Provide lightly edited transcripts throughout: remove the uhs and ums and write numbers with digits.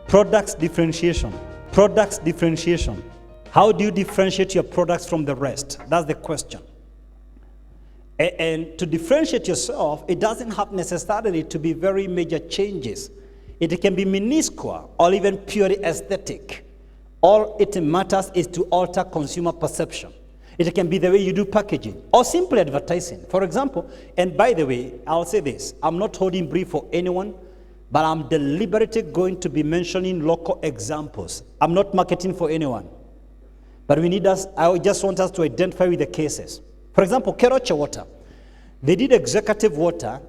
Products differentiation. Products differentiation. How do you differentiate your products from the rest? That's the question. And to differentiate yourself, it doesn't have necessarily to be very major changes. It can be minuscule or even purely aesthetic. All it matters is to alter consumer perception. It can be the way you do packaging or simply advertising. For example, and by the way, I'll say this, I'm not holding brief for anyone, but I'm deliberately going to be mentioning local examples. I'm not marketing for anyone. But I just want us to identify with the cases. For example, Keroche Water. They did executive water,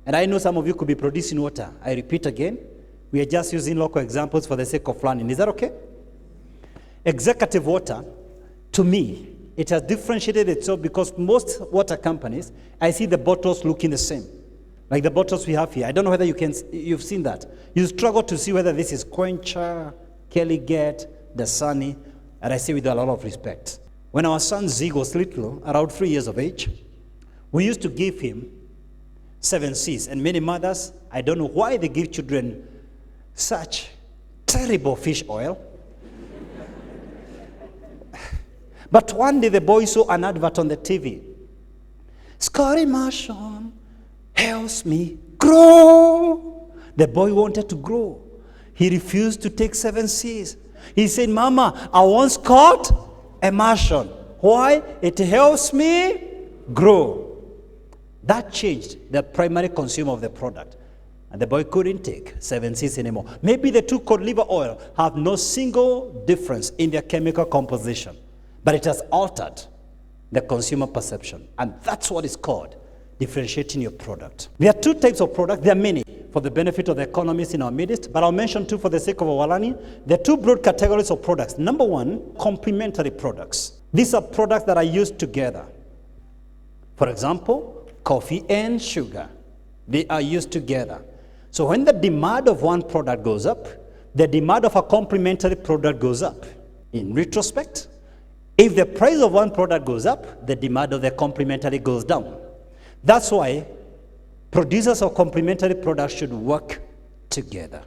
and I know some of you could be producing water. I repeat again, we are just using local examples for the sake of learning. Is that okay? Executive water, to me, it has differentiated itself because most water companies, I see the bottles looking the same. Like the bottles we have here. I don't know whether you've seen that. You struggle to see whether this is Quencher, Kelly-Gate, Dasani, and I say with a lot of respect. When our son Zig was little, around 3 years of age, we used to give him 7 C's. And many mothers, I don't know why they give children such terrible fish oil. But one day the boy saw an advert on the TV. Scotty Marshall helps me grow. The boy wanted to grow. He refused to take 7 C's. He said, Mama, I want Scott Immersion. Why? It helps me grow. That changed the primary consumer of the product. And the boy couldn't take 7 C's anymore. Maybe the 2 cod liver oil have no single difference in their chemical composition. But it has altered the consumer perception. And that's what is called differentiating your product. There are 2 types of products. There are many for the benefit of the economists in our midst, but I'll mention 2 for the sake of our learning. There are 2 broad categories of products. Number 1, complementary products. These are products that are used together. For example, coffee and sugar. They are used together. So when the demand of one product goes up, the demand of a complementary product goes up. In retrospect, if the price of one product goes up, the demand of the complementary goes down. That's why producers of complementary products should work together.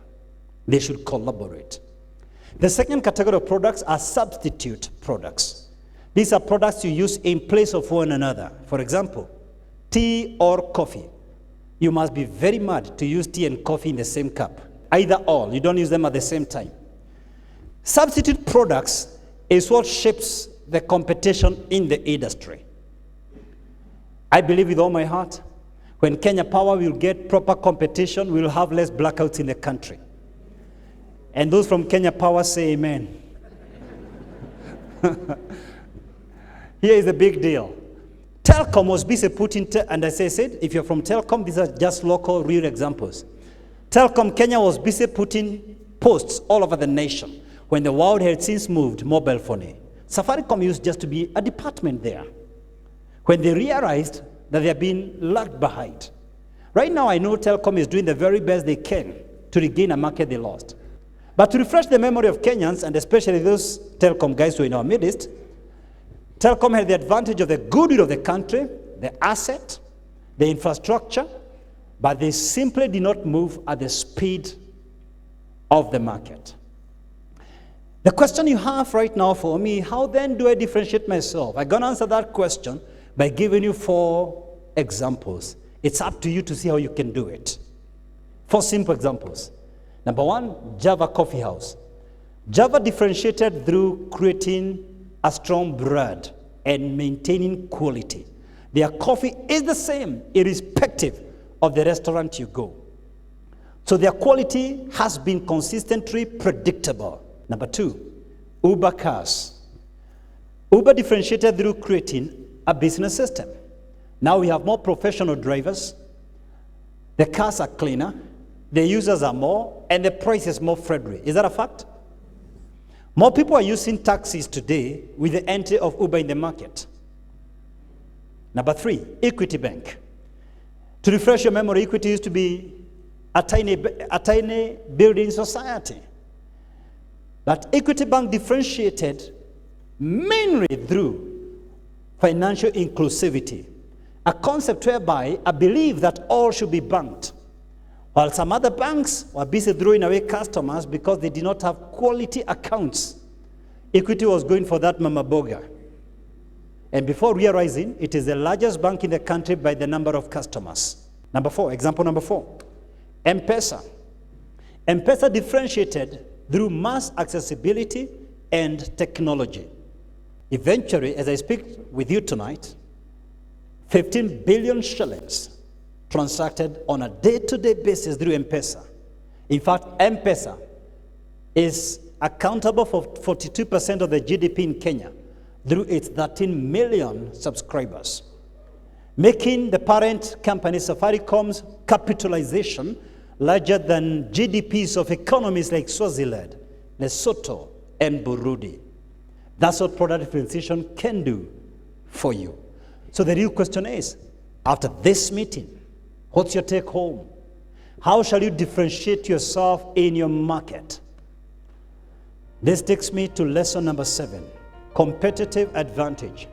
They should collaborate. The second category of products are substitute products. These are products you use in place of one another. For example, tea or coffee. You must be very mad to use tea and coffee in the same cup. Either or, you don't use them at the same time. Substitute products is what shapes the competition in the industry. I believe with all my heart, when Kenya Power will get proper competition, we will have less blackouts in the country. And those from Kenya Power say amen. Here is the big deal. Telkom was busy putting, and as I said, if you're from Telkom, these are just local real examples. Telkom Kenya was busy putting posts all over the nation when the world had since moved mobile phone. Safaricom used just to be a department there. When they realized that they are being lagged behind. Right now, I know Telkom is doing the very best they can to regain a market they lost. But to refresh the memory of Kenyans, and especially those Telkom guys who are in our midst, Telkom had the advantage of the goodwill of the country, the asset, the infrastructure, but they simply did not move at the speed of the market. The question you have right now for me, how then do I differentiate myself? I'm going to answer that question by giving you 4 examples. It's up to you to see how you can do it. 4 simple examples. Number 1, Java Coffee House. Java differentiated through creating a strong brand and maintaining quality. Their coffee is the same irrespective of the restaurant you go. So their quality has been consistently predictable. Number 2, Uber cars. Uber differentiated through creating a business system. Now we have more professional drivers. The cars are cleaner. The users are more. And the price is more friendly. Is that a fact? More people are using taxis today with the entry of Uber in the market. Number 3, Equity Bank. To refresh your memory, Equity used to be a tiny building society. But Equity Bank differentiated mainly through financial inclusivity, a concept whereby I believe that all should be banked. While some other banks were busy throwing away customers because they did not have quality accounts. Equity was going for that mama boga. And before realizing, it is the largest bank in the country by the number of customers. Number 4, example number 4, M-Pesa. M-Pesa differentiated through mass accessibility and technology. Eventually, as I speak with you tonight, 15 billion shillings transacted on a day-to-day basis through M-Pesa. In fact, M-Pesa is accountable for 42% of the GDP in Kenya through its 13 million subscribers, making the parent company Safaricom's capitalization larger than GDPs of economies like Swaziland, Lesotho, and Burundi. That's what product differentiation can do for you. So the real question is, after this meeting, what's your take home? How shall you differentiate yourself in your market? This takes me to lesson number 7, competitive advantage.